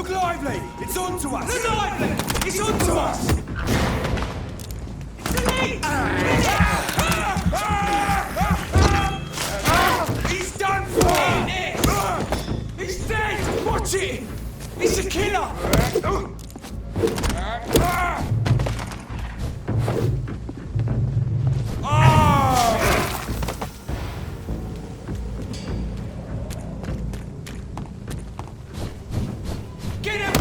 Look lively! It's on to us! Look lively! It's on to us! He's done for! He's dead! Watch it! He's a killer! Get him!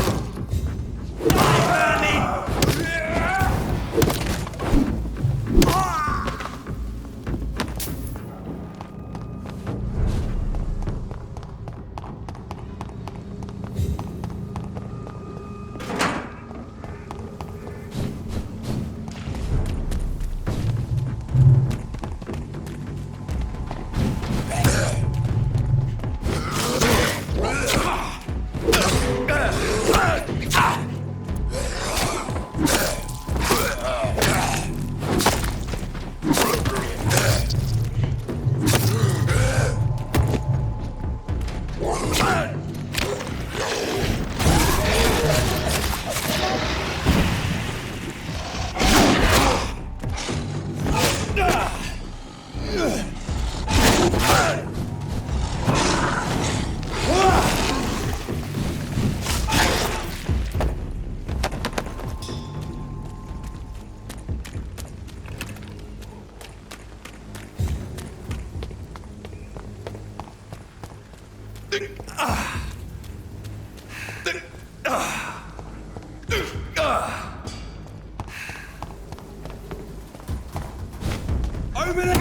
Open it!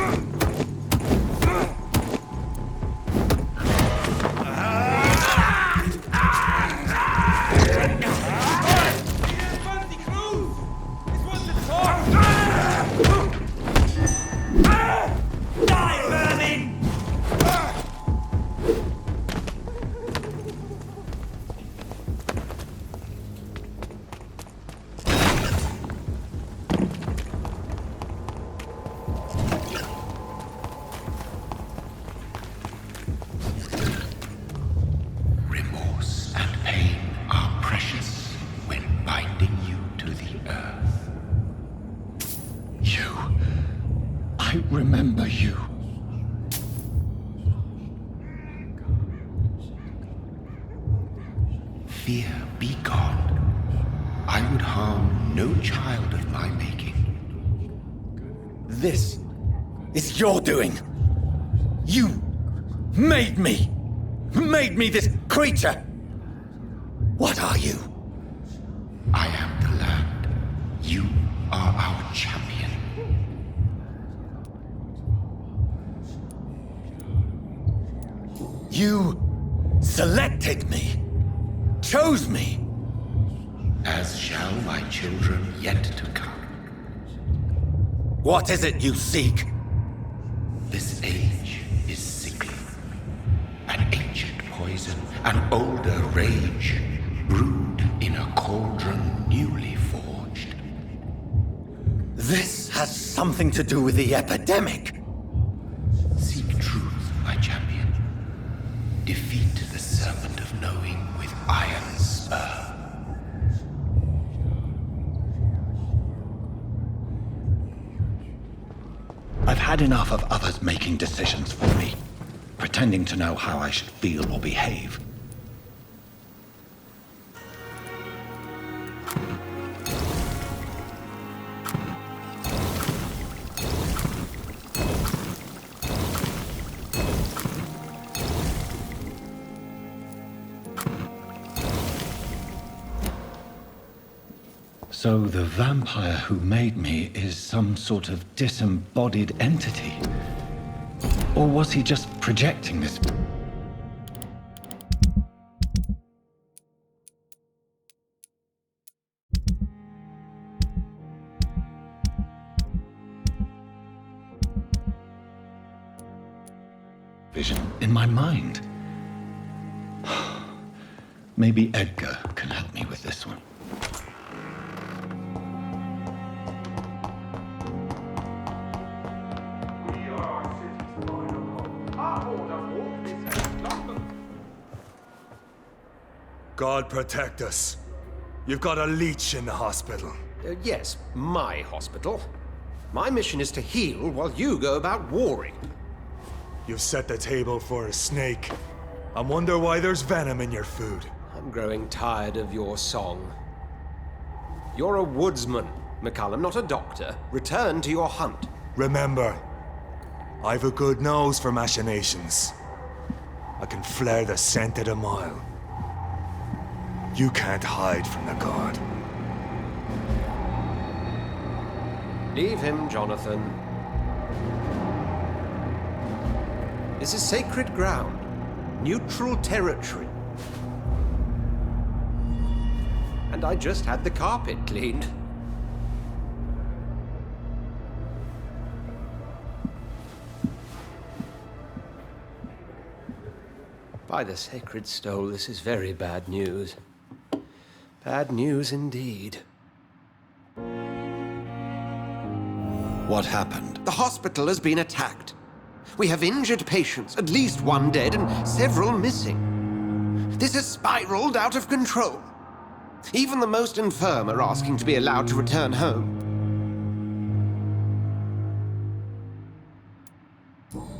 Remember you. Fear, be gone. I would harm no child of my making. This is your doing. You made me. Made me this creature. What are you? I am the land. You are our champion. You selected me, chose me. As shall my children yet to come. What is it you seek? This age is sickly. An ancient poison, an older rage, brewed in a cauldron newly forged. This has something to do with the epidemic. Seek truth, my champion. Defeat the serpent of knowing with iron spur. I've had enough of others making decisions for me, pretending to know how I should feel or behave. So the vampire who made me is some sort of disembodied entity? Or was he just projecting this? Vision in my mind? Maybe Edgar can help me with this one. God protect us. You've got a leech in the hospital. Yes, my hospital. My mission is to heal while you go about warring. You've set the table for a snake. I wonder why there's venom in your food. I'm growing tired of your song. You're a woodsman, McCullum, not a doctor. Return to your hunt. Remember, I've a good nose for machinations. I can flare the scent at a mile. You can't hide from the god. Leave him, Jonathan. This is sacred ground. Neutral territory. And I just had the carpet cleaned. By the sacred stole, this is very bad news. Bad news indeed. What happened? The hospital has been attacked. We have injured patients, at least one dead and several missing. This has spiraled out of control. Even the most infirm are asking to be allowed to return home.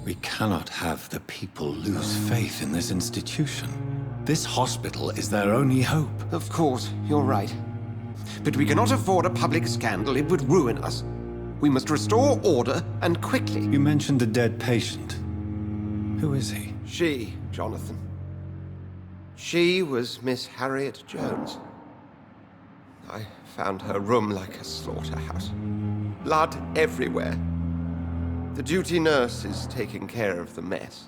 We cannot have the people lose faith in this institution. This hospital is their only hope. Of course, you're right. But we cannot afford a public scandal. It would ruin us. We must restore order, and quickly. You mentioned a dead patient. Who is he? She, Jonathan. She was Miss Harriet Jones. I found her room like a slaughterhouse. Blood everywhere. The duty nurse is taking care of the mess.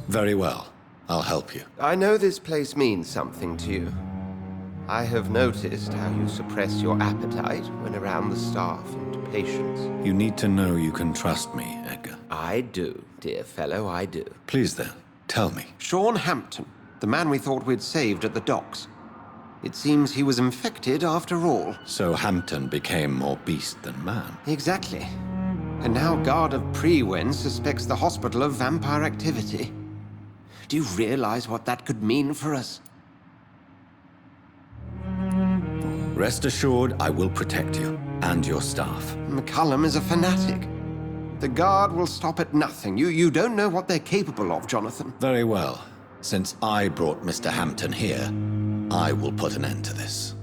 Very well. I'll help you. I know this place means something to you. I have noticed how you suppress your appetite when around the staff and patients. You need to know you can trust me, Edgar. I do, dear fellow, I do. Please then, tell me. Sean Hampton, the man we thought we'd saved at the docks. It seems he was infected after all. So Hampton became more beast than man. Exactly. And now Guard of Prewen suspects the hospital of vampire activity. Do you realize what that could mean for us? Rest assured, I will protect you and your staff. McCullum is a fanatic. The Guard will stop at nothing. You don't know what they're capable of, Jonathan. Very well. Since I brought Mr. Hampton here, I will put an end to this.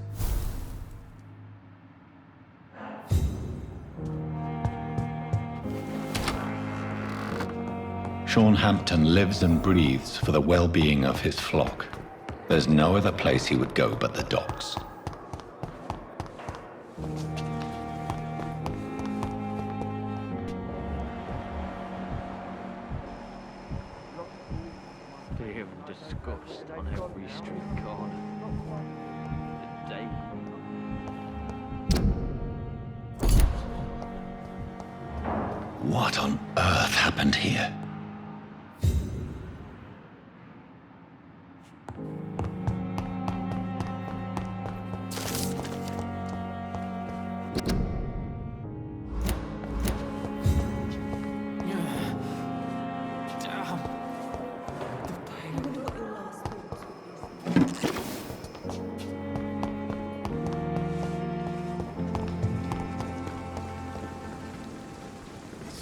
Sean Hampton lives and breathes for the well-being of his flock. There's no other place he would go but the docks. Fear and disgust on every street corner. The day. What on earth happened here?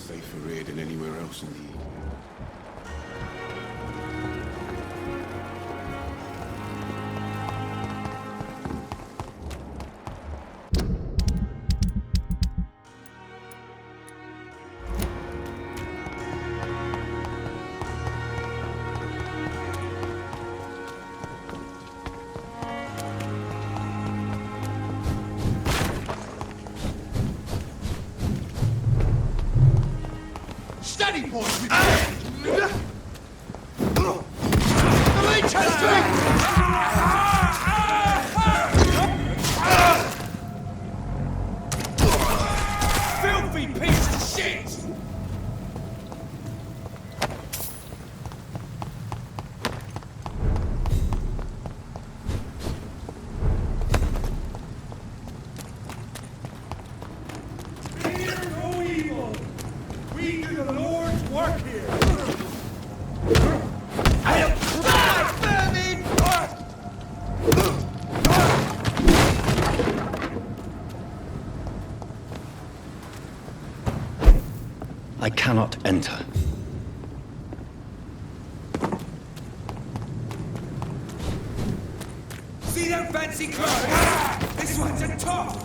Safer here than anywhere else in the Steady, boys! The leech has filthy piece of shit! Fear no evil! I cannot enter. See them fancy clothes? This one's a top!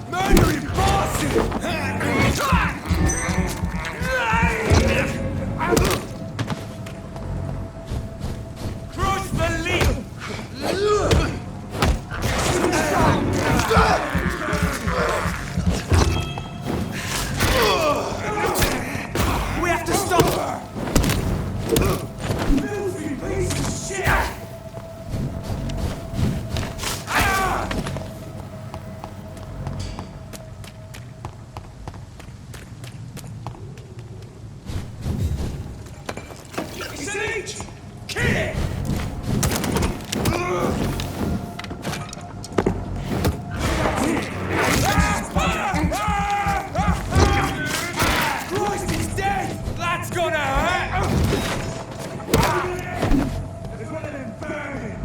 Murdering bastard! Cross the lead! We have to stop her! Filthy piece of shit! It's an H! Kill it! Christ, he's dead! That's gonna hurt! There's one of them burning!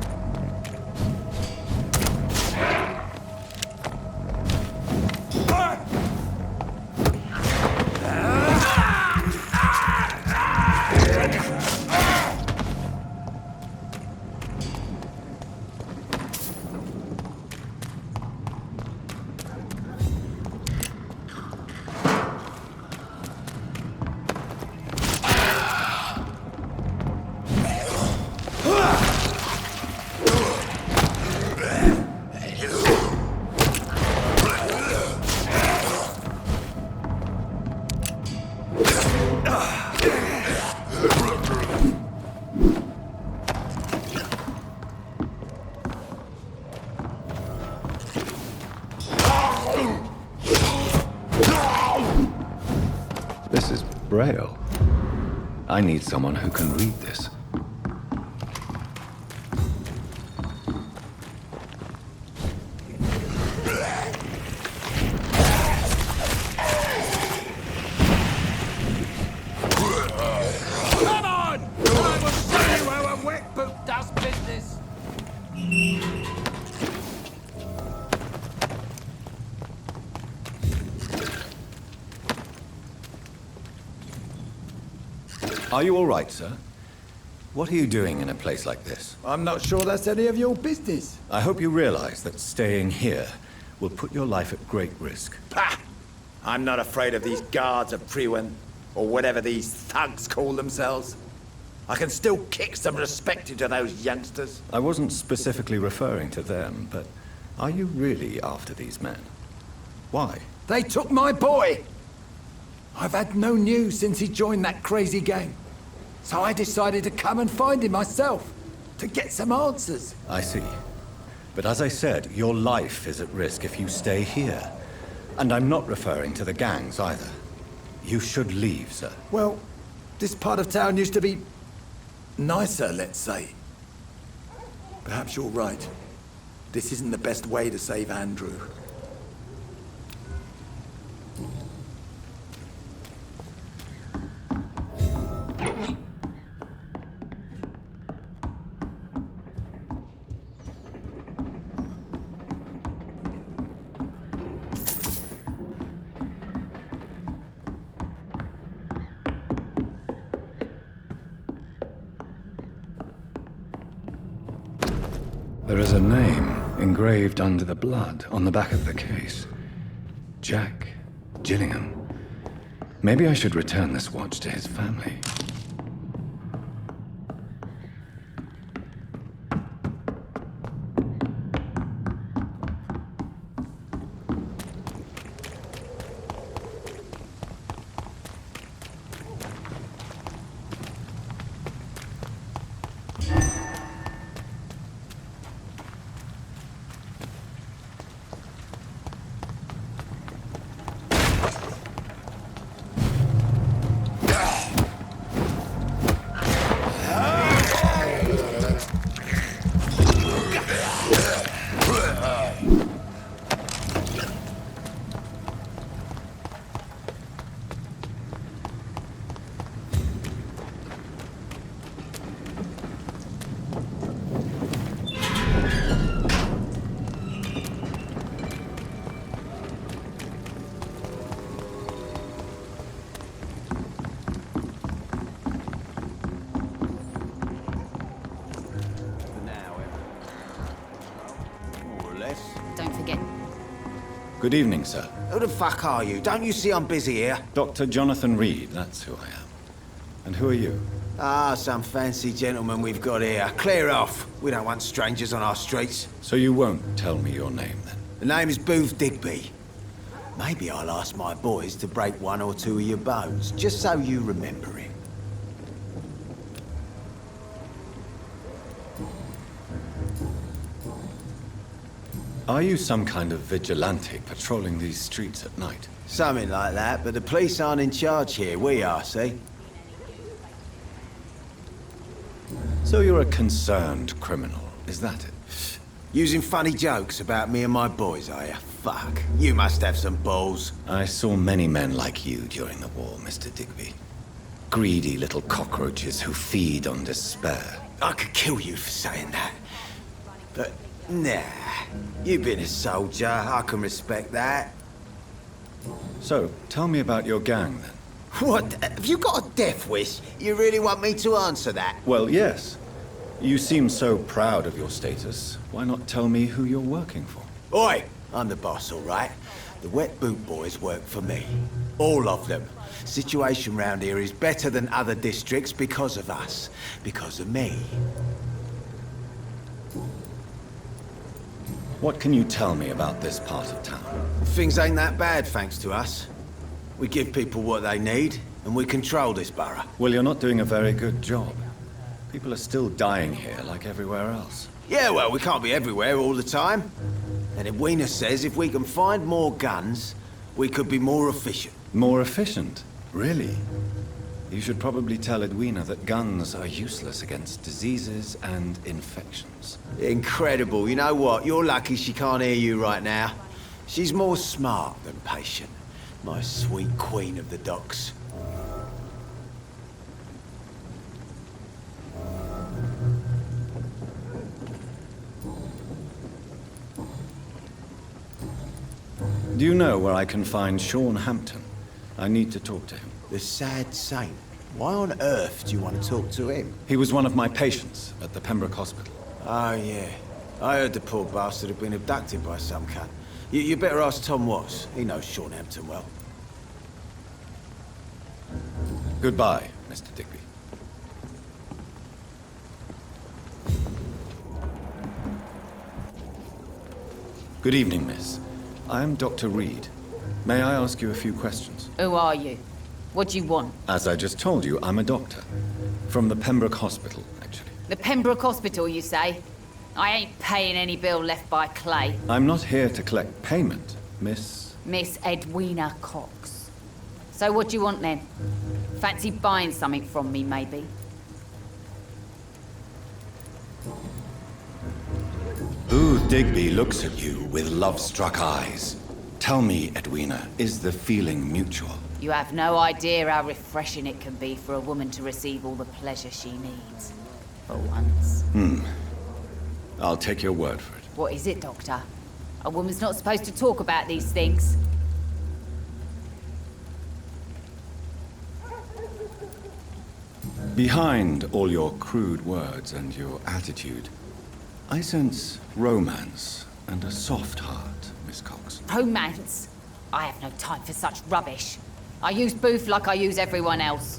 This is Braille. I need someone who can read this. Come on! I will show you how a wet boot does business! Are you all right, sir? What are you doing in a place like this? I'm not sure that's any of your business. I hope you realize that staying here will put your life at great risk. Pah! I'm not afraid of these guards of Priwen, or whatever these thugs call themselves. I can still kick some respect into those youngsters. I wasn't specifically referring to them, but are you really after these men? Why? They took my boy! I've had no news since he joined that crazy gang. So I decided to come and find him myself, to get some answers. I see. But as I said, your life is at risk if you stay here. And I'm not referring to the gangs either. You should leave, sir. Well, this part of town used to be nicer, let's say. Perhaps you're right. This isn't the best way to save Andrew. There is a name engraved under the blood on the back of the case. Jack Gillingham. Maybe I should return this watch to his family. again. Good evening, sir. Who the fuck are you? Don't you see I'm busy here? Dr. Jonathan Reed, that's who I am. And who are you? Ah, some fancy gentleman we've got here. Clear off. We don't want strangers on our streets. So you won't tell me your name, then? The name is Booth Digby. Maybe I'll ask my boys to break one or two of your bones, just so you remember him. Are you some kind of vigilante patrolling these streets at night? Something like that, but the police aren't in charge here. We are, see? So you're a concerned criminal, is that it? Using funny jokes about me and my boys, are you? Fuck. You must have some balls. I saw many men like you during the war, Mr. Digby. Greedy little cockroaches who feed on despair. I could kill you for saying that. But, nah. You've been a soldier. I can respect that. So, tell me about your gang, then. What? Have you got a death wish? You really want me to answer that? Well, yes. You seem so proud of your status. Why not tell me who you're working for? Oi! I'm the boss, all right? The Wet Boot Boys work for me. All of them. Situation round here is better than other districts because of us. Because of me. What can you tell me about this part of town? Things ain't that bad, thanks to us. We give people what they need, and we control this borough. Well, you're not doing a very good job. People are still dying here like everywhere else. Yeah, well, we can't be everywhere all the time. And Edwina says if we can find more guns, we could be more efficient. More efficient? Really? You should probably tell Edwina that guns are useless against diseases and infections. Incredible. You know what? You're lucky she can't hear you right now. She's more smart than patient. My sweet queen of the docks. Do you know where I can find Sean Hampton? I need to talk to him. The sad saint. Why on earth do you want to talk to him? He was one of my patients at the Pembroke Hospital. Oh, yeah. I heard the poor bastard had been abducted by some cunt. You better ask Tom Watts. He knows Sean Hampton well. Goodbye, Mr. Digby. Good evening, miss. I am Dr. Reed. May I ask you a few questions? Who are you? What do you want? As I just told you, I'm a doctor. From the Pembroke Hospital, actually. The Pembroke Hospital, you say? I ain't paying any bill left by Clay. I'm not here to collect payment, Miss... Miss Edwina Cox. So what do you want then? Fancy buying something from me, maybe? Booth Digby looks at you with love-struck eyes. Tell me, Edwina, is the feeling mutual? You have no idea how refreshing it can be for a woman to receive all the pleasure she needs. For once. I'll take your word for it. What is it, Doctor? A woman's not supposed to talk about these things. Behind all your crude words and your attitude, I sense romance and a soft heart, Miss Cox. Romance? I have no time for such rubbish. I use Booth like I use everyone else.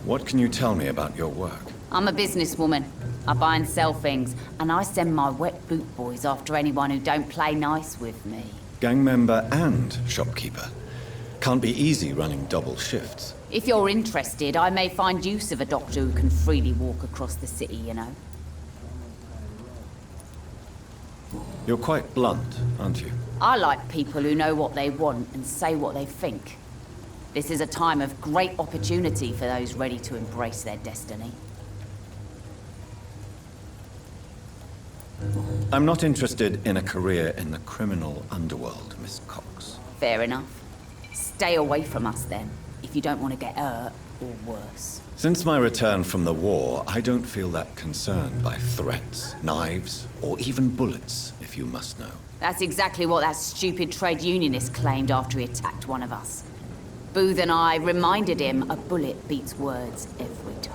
What can you tell me about your work? I'm a businesswoman. I buy and sell things, and I send my wet boot boys after anyone who don't play nice with me. Gang member and shopkeeper. Can't be easy running double shifts. If you're interested, I may find use of a doctor who can freely walk across the city, you know. You're quite blunt, aren't you? I like people who know what they want and say what they think. This is a time of great opportunity for those ready to embrace their destiny. I'm not interested in a career in the criminal underworld, Miss Cox. Fair enough. Stay away from us then, if you don't want to get hurt or worse. Since my return from the war, I don't feel that concerned by threats, knives, or even bullets, if you must know. That's exactly what that stupid trade unionist claimed after he attacked one of us. Booth and I reminded him a bullet beats words every time.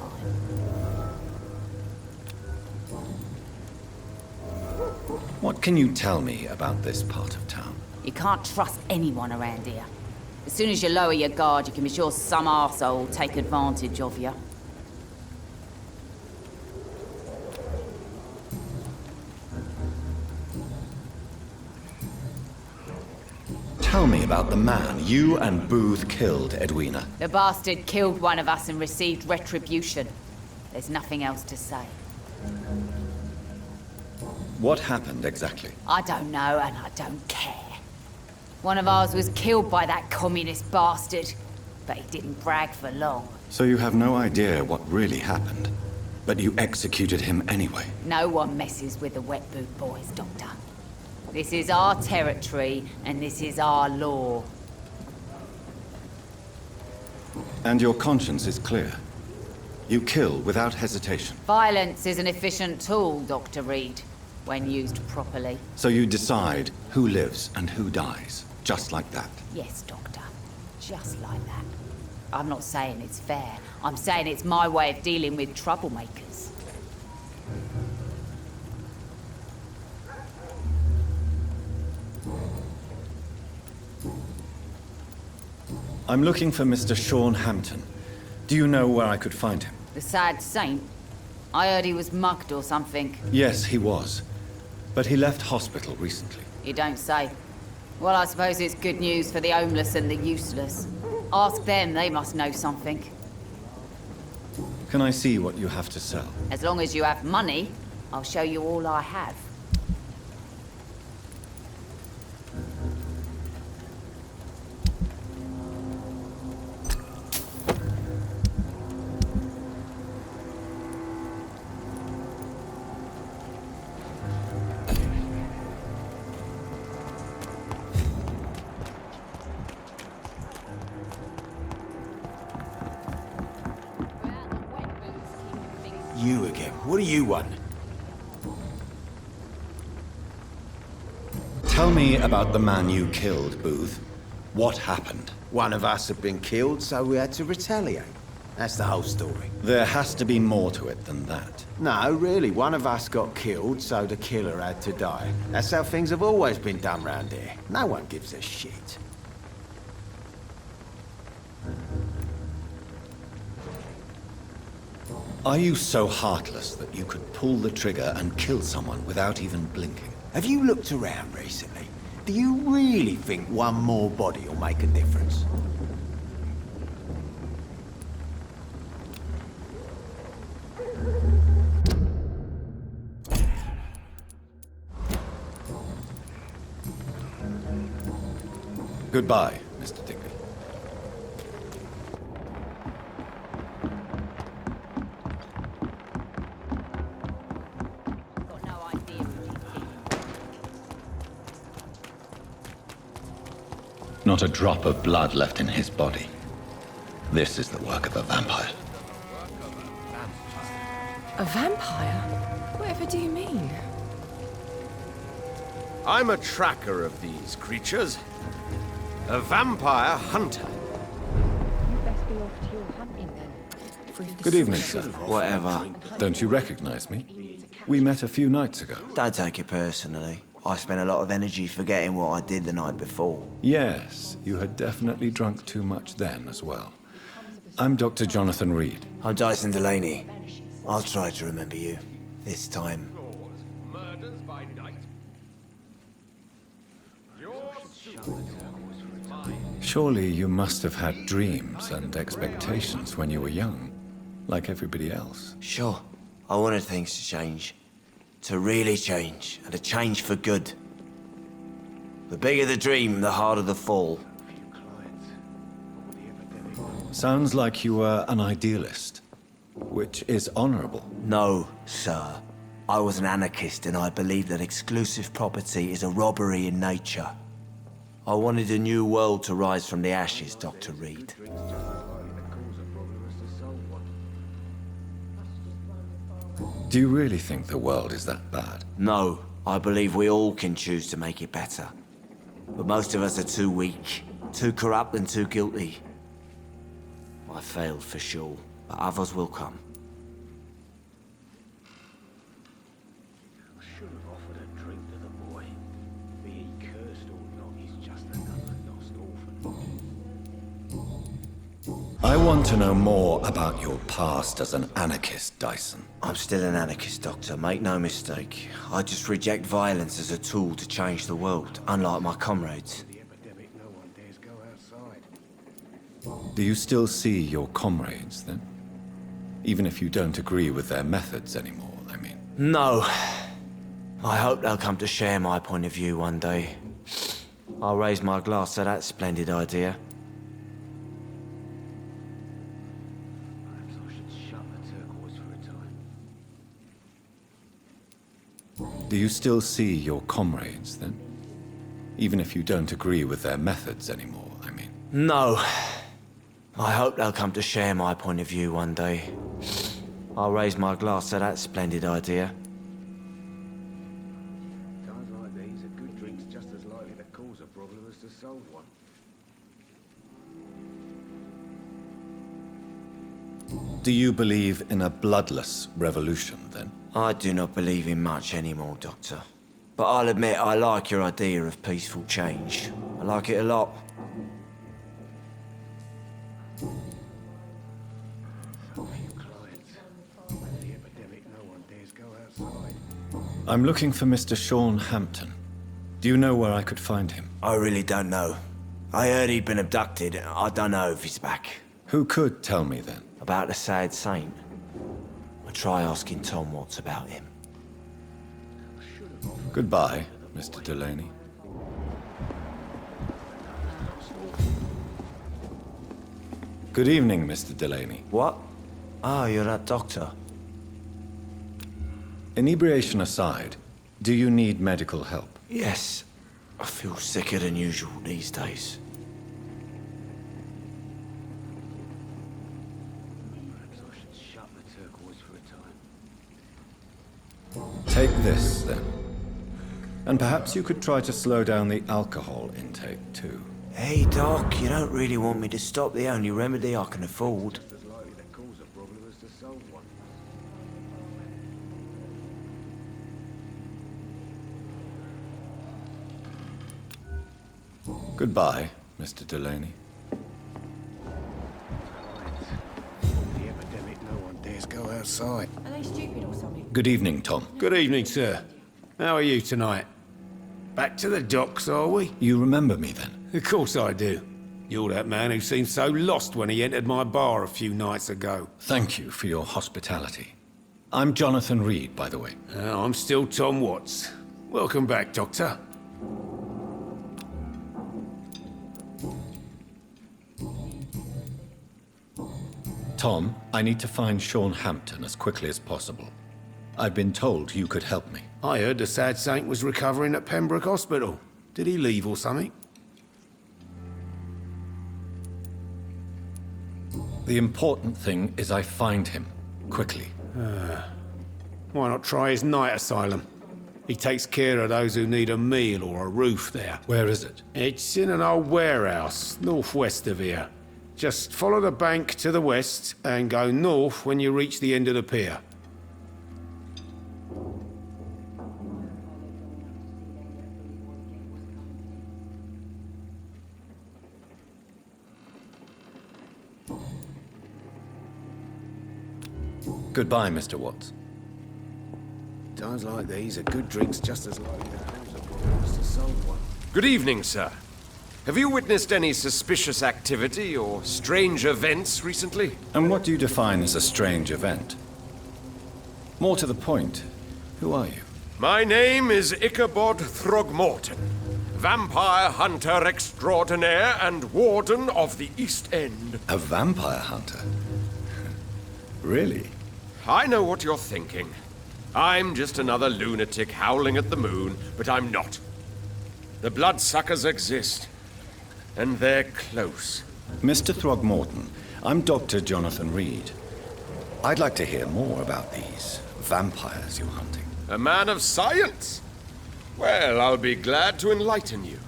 What can you tell me about this part of town? You can't trust anyone around here. As soon as you lower your guard, you can be sure some arsehole will take advantage of you. Tell me about the man you and Booth killed, Edwina. The bastard killed one of us and received retribution. There's nothing else to say. What happened exactly? I don't know, and I don't care. One of ours was killed by that communist bastard, but he didn't brag for long. So you have no idea what really happened, but you executed him anyway. No one messes with the Wet Boot Boys, Doctor. This is our territory, and this is our law. And your conscience is clear. You kill without hesitation. Violence is an efficient tool, Dr. Reed, when used properly. So you decide who lives and who dies, just like that. Yes, Doctor. Just like that. I'm not saying it's fair. I'm saying it's my way of dealing with troublemakers. I'm looking for Mr. Sean Hampton. Do you know where I could find him? The sad saint? I heard he was mugged or something. Yes, he was. But he left hospital recently. You don't say. Well, I suppose it's good news for the homeless and the useless. Ask them, they must know something. Can I see what you have to sell? As long as you have money, I'll show you all I have. You again. What do you want? Tell me about the man you killed, Booth. What happened? One of us had been killed, so we had to retaliate. That's the whole story. There has to be more to it than that. No, really. One of us got killed, so the killer had to die. That's how things have always been done round here. No one gives a shit. Are you so heartless that you could pull the trigger and kill someone without even blinking? Have you looked around recently? Do you really think one more body will make a difference? Goodbye, Mr. Digby. Got no idea what you think. Not a drop of blood left in his body. This is the work of a vampire. A vampire? Whatever do you mean? I'm a tracker of these creatures. A vampire hunter. You best be off to your hunting then. Good evening, sir. Whatever. Don't you recognize me? We met a few nights ago. Don't take it personally. I spent a lot of energy forgetting what I did the night before. Yes, you had definitely drunk too much then as well. I'm Dr. Jonathan Reed. I'm Dyson Delaney. I'll try to remember you. This time. Murders by night. Surely you must have had dreams and expectations when you were young, like everybody else. Sure. I wanted things to change. To really change, and to change for good. The bigger the dream, the harder the fall. Sounds like you were an idealist, which is honorable. No, sir. I was an anarchist, and I believed that exclusive property is a robbery in nature. I wanted a new world to rise from the ashes, Dr. Reed. Do you really think the world is that bad? No, I believe we all can choose to make it better. But most of us are too weak, too corrupt and too guilty. I failed for sure, but others will come. I should have offered a drink to the boy. Be he cursed or not, he's just another lost orphan. I want to know more about your past as an anarchist, Dyson. I'm still an anarchist, Doctor, make no mistake. I just reject violence as a tool to change the world, unlike my comrades. The epidemic, no one dares go outside. Do you still see your comrades, then? Even if you don't agree with their methods anymore, I mean. No. I hope they'll come to share my point of view one day. I'll raise my glass to that splendid idea. Perhaps I should shut the turquoise for a time. Do you still see your comrades, then? Even if you don't agree with their methods anymore, I mean. No. I hope they'll come to share my point of view one day. I'll raise my glass to that splendid idea. Times like these, a good drink's just as likely to cause a problem as to solve one. Do you believe in a bloodless revolution, then? I do not believe in much anymore, Doctor. But I'll admit I like your idea of peaceful change. I like it a lot. I'm looking for Mr. Sean Hampton. Do you know where I could find him? I really don't know. I heard he'd been abducted. I don't know if he's back. Who could tell me then? About the sad saint. I'll try asking Tom Watts about him. Goodbye, Mr. Delaney. Good evening, Mr. Delaney. What? Oh, you're that doctor. Inebriation aside, do you need medical help? Yes. I feel sicker than usual these days. Perhaps I should shut the turquoise for a time. Take this, then. And perhaps you could try to slow down the alcohol intake, too. Hey, Doc, you don't really want me to stop the only remedy I can afford. Just as likely to cause a problem as to solve one. Goodbye, Mr. Delaney. The epidemic, no one dares go outside. Are they stupid or something? Good evening, Tom. Good evening, sir. How are you tonight? Back to the docks, are we? You remember me, then? Of course I do. You're that man who seemed so lost when he entered my bar a few nights ago. Thank you for your hospitality. I'm Jonathan Reed, by the way. I'm still Tom Watts. Welcome back, Doctor. Tom, I need to find Sean Hampton as quickly as possible. I've been told you could help me. I heard the sad saint was recovering at Pembroke Hospital. Did he leave or something? The important thing is I find him, quickly. Why not try his night asylum? He takes care of those who need a meal or a roof there. Where is it? It's in an old warehouse, northwest of here. Just follow the bank to the west and go north when you reach the end of the pier. Goodbye, Mr. Watts. Times like these, a good drink's just as likely to cause a problem as to solve one. Good evening, sir. Have you witnessed any suspicious activity or strange events recently? And what do you define as a strange event? More to the point, who are you? My name is Ichabod Throgmorton, vampire hunter extraordinaire and warden of the East End. A vampire hunter? Really? I know what you're thinking. I'm just another lunatic howling at the moon, but I'm not. The bloodsuckers exist, and they're close. Mr. Throgmorton, I'm Dr. Jonathan Reed. I'd like to hear more about these vampires you're hunting. A man of science? Well, I'll be glad to enlighten you.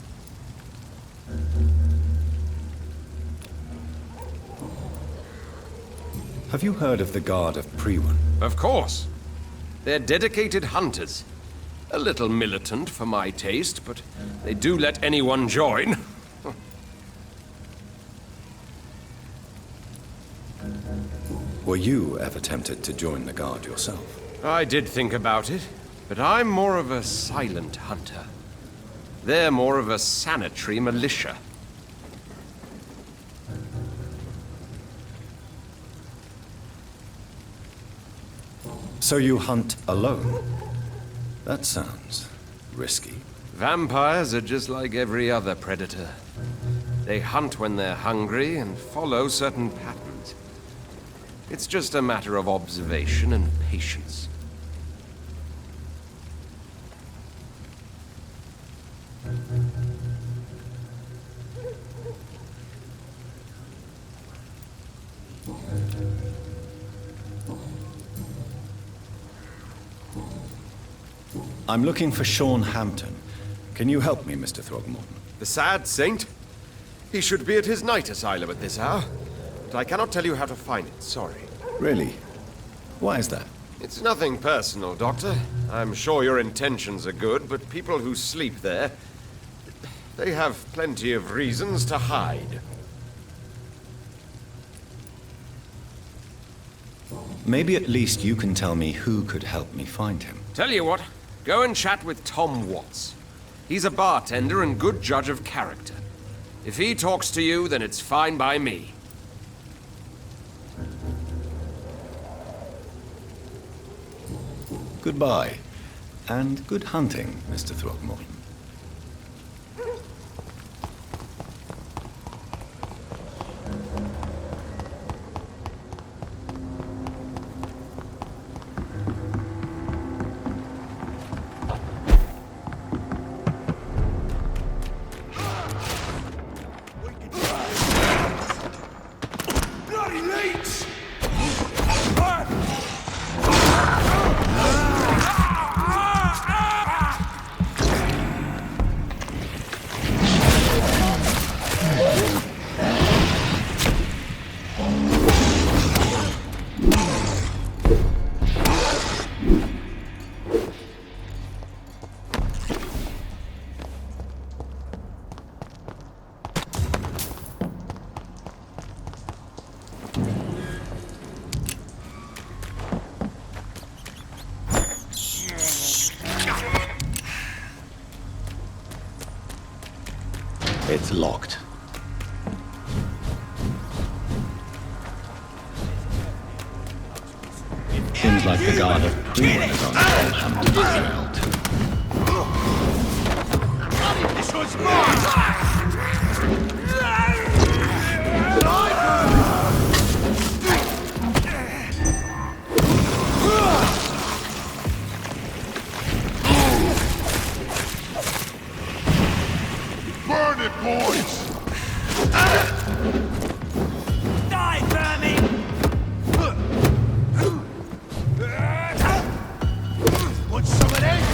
Have you heard of the Guard of Priwen? Of course. They're dedicated hunters. A little militant for my taste, but they do let anyone join. Were you ever tempted to join the Guard yourself? I did think about it, but I'm more of a silent hunter. They're more of a sanitary militia. So you hunt alone? That sounds risky. Vampires are just like every other predator. They hunt when they're hungry and follow certain patterns. It's just a matter of observation and patience. I'm looking for Sean Hampton. Can you help me, Mr. Throgmorton? The sad saint? He should be at his night asylum at this hour. But I cannot tell you how to find it, sorry. Really? Why is that? It's nothing personal, Doctor. I'm sure your intentions are good, but people who sleep there, they have plenty of reasons to hide. Maybe at least you can tell me who could help me find him. Tell you what, go and chat with Tom Watts. He's a bartender and good judge of character. If he talks to you, then it's fine by me. Goodbye. And good hunting, Mr. Throgmorton. It's locked. Seems like the Guard of Priwen is on Hampton's trail, too. This was mine! Burn it, boys! Die, vermin! Want some of this?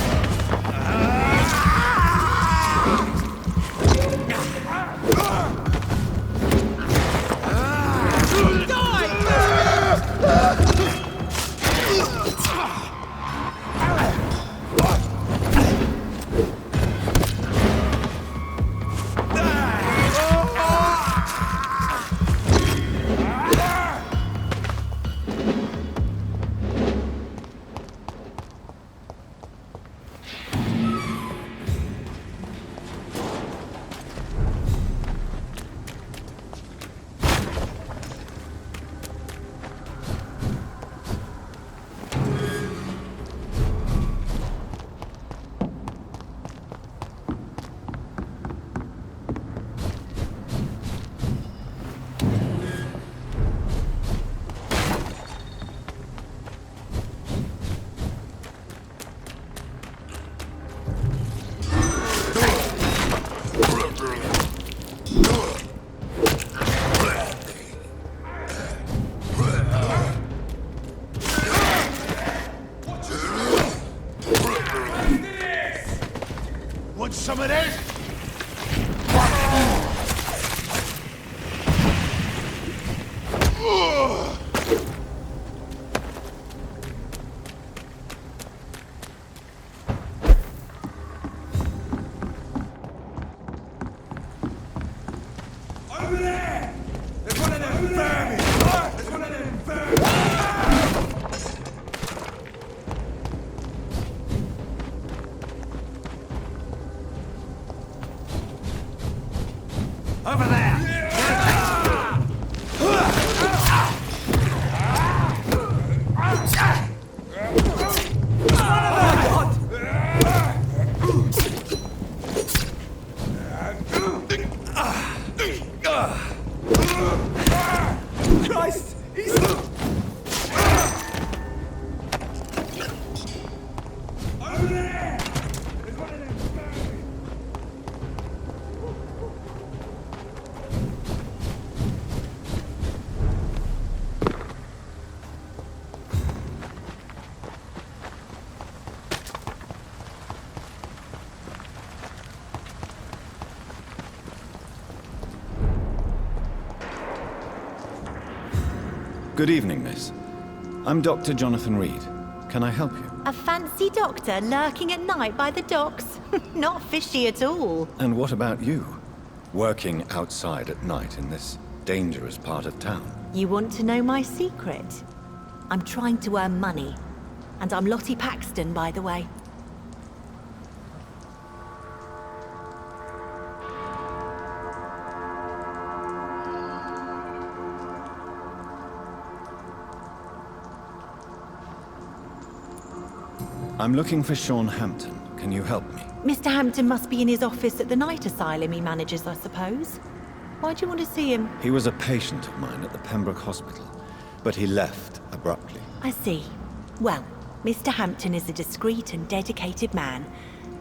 Want some of this? Over there! There's one of them vermin! There's one of them vermin! Over there! Christ! He's... Over there! There's one of them vermin! Good evening, miss. I'm Dr. Jonathan Reed. Can I help you? A fancy doctor lurking at night by the docks? Not fishy at all. And what about you? Working outside at night in this dangerous part of town? You want to know my secret? I'm trying to earn money. And I'm Lottie Paxton, by the way. I'm looking for Sean Hampton. Can you help me? Mr. Hampton must be in his office at the night asylum he manages, I suppose. Why do you want to see him? He was a patient of mine at the Pembroke Hospital, but he left abruptly. I see. Well, Mr. Hampton is a discreet and dedicated man.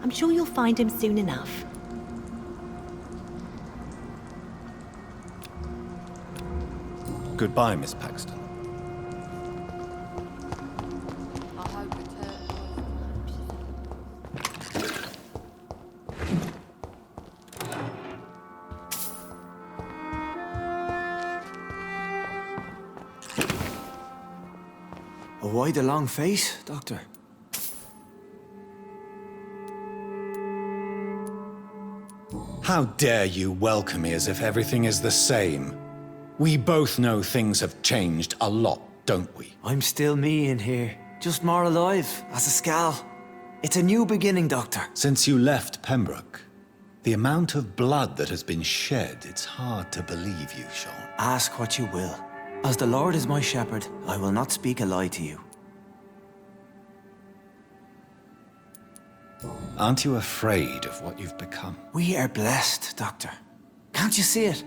I'm sure you'll find him soon enough. Goodbye, Miss Paxton. Why the long face, Doctor? How dare you welcome me as if everything is the same? We both know things have changed a lot, don't we? I'm still me in here, just more alive, as a Skal. It's a new beginning, Doctor. Since you left Pembroke, the amount of blood that has been shed, it's hard to believe you, Sean. Ask what you will. As the Lord is my shepherd, I will not speak a lie to you. Aren't you afraid of what you've become? We are blessed, Doctor. Can't you see it?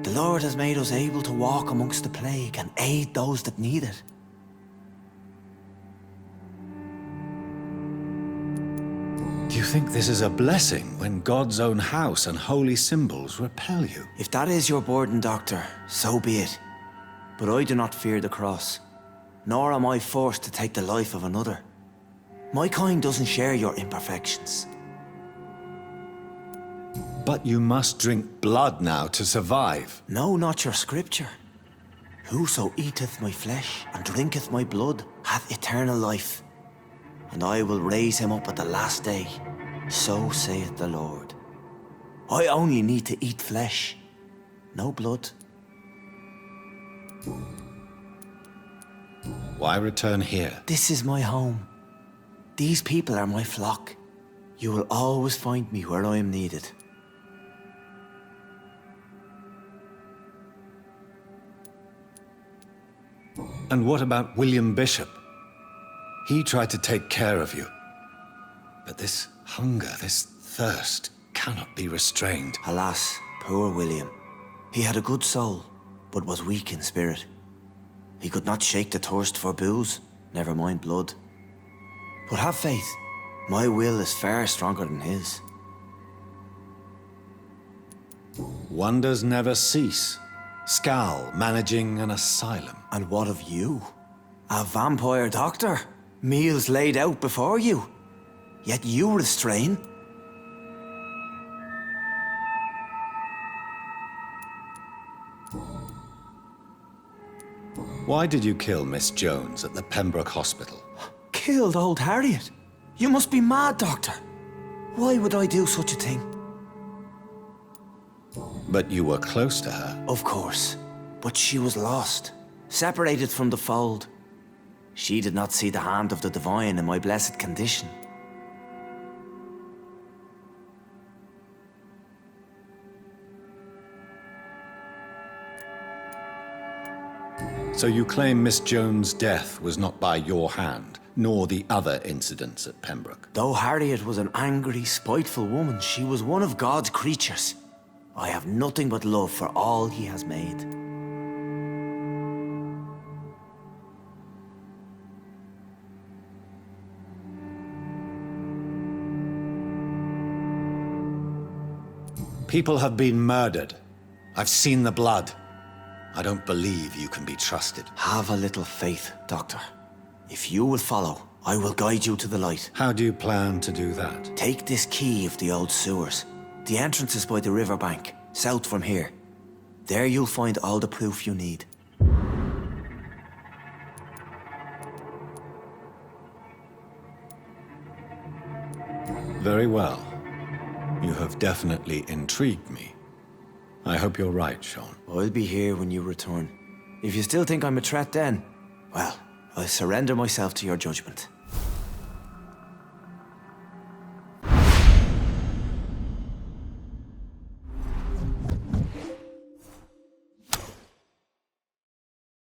The Lord has made us able to walk amongst the plague and aid those that need it. Do you think this is a blessing when God's own house and holy symbols repel you? If that is your burden, Doctor, so be it. But I do not fear the cross, nor am I forced to take the life of another. My kind doesn't share your imperfections. But you must drink blood now to survive. No, not your scripture. Whoso eateth my flesh and drinketh my blood hath eternal life, and I will raise him up at the last day. So saith the Lord. I only need to eat flesh, no blood. Why return here? This is my home. These people are my flock. You will always find me where I am needed. And what about William Bishop? He tried to take care of you. But this hunger, this thirst, cannot be restrained. Alas, poor William. He had a good soul, but was weak in spirit. He could not shake the thirst for booze, never mind blood. But have faith, my will is far stronger than his. Wonders never cease. Skal managing an asylum. And what of you? A vampire doctor? Meals laid out before you. Yet you restrain. Why did you kill Miss Jones at the Pembroke Hospital? Killed old Harriet? You must be mad, Doctor. Why would I do such a thing? But you were close to her. Of course. But she was lost. Separated from the fold. She did not see the hand of the divine in my blessed condition. So you claim Miss Jones' death was not by your hand, nor the other incidents at Pembroke? Though Harriet was an angry, spiteful woman, she was one of God's creatures. I have nothing but love for all he has made. People have been murdered. I've seen the blood. I don't believe you can be trusted. Have a little faith, Doctor. If you will follow, I will guide you to the light. How do you plan to do that? Take this key of the old sewers. The entrance is by the riverbank, south from here. There you'll find all the proof you need. Very well. You have definitely intrigued me. I hope you're right, Sean. I'll be here when you return. If you still think I'm a threat then, well, I'll surrender myself to your judgment.